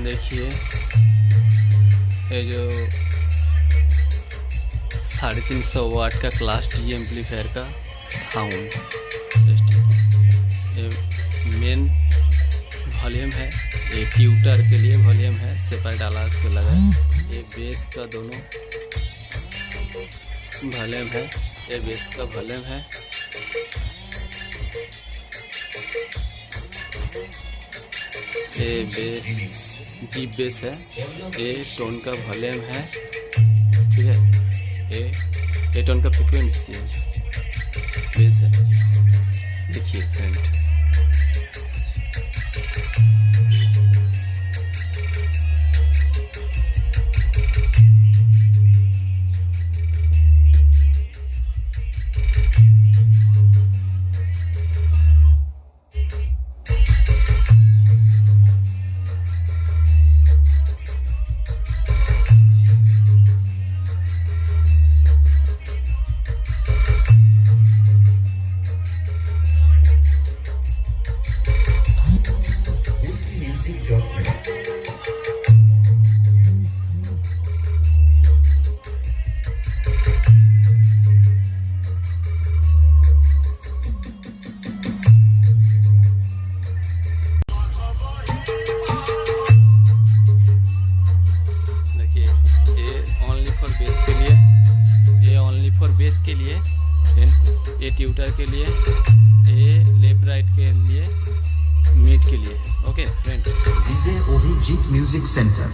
देखिए ये जो 350 वाट का क्लास डी एम्पलीफायर का साउंड ये मेन वॉल्यूम है, ये ट्यूटर के लिए वॉल्यूम है, सेपरेट अलग से लगा है। ये बेस का दोनों वॉल्यूम है, ये बेस का वॉल्यूम है। ये बेस डीप बेस है, ये टोन का वॉल्यूम है, ठीक है। ये टोन का फ्रीक्वेंसी है, बेस है। देखिए फ्रेंड, बेस के लिए, ये ट्यूटर के लिए, ये लेफ्ट राइट के लिए, मिड के लिए। ओके फ्रेंड, डीजे ओही जीत म्यूजिक सेंटर।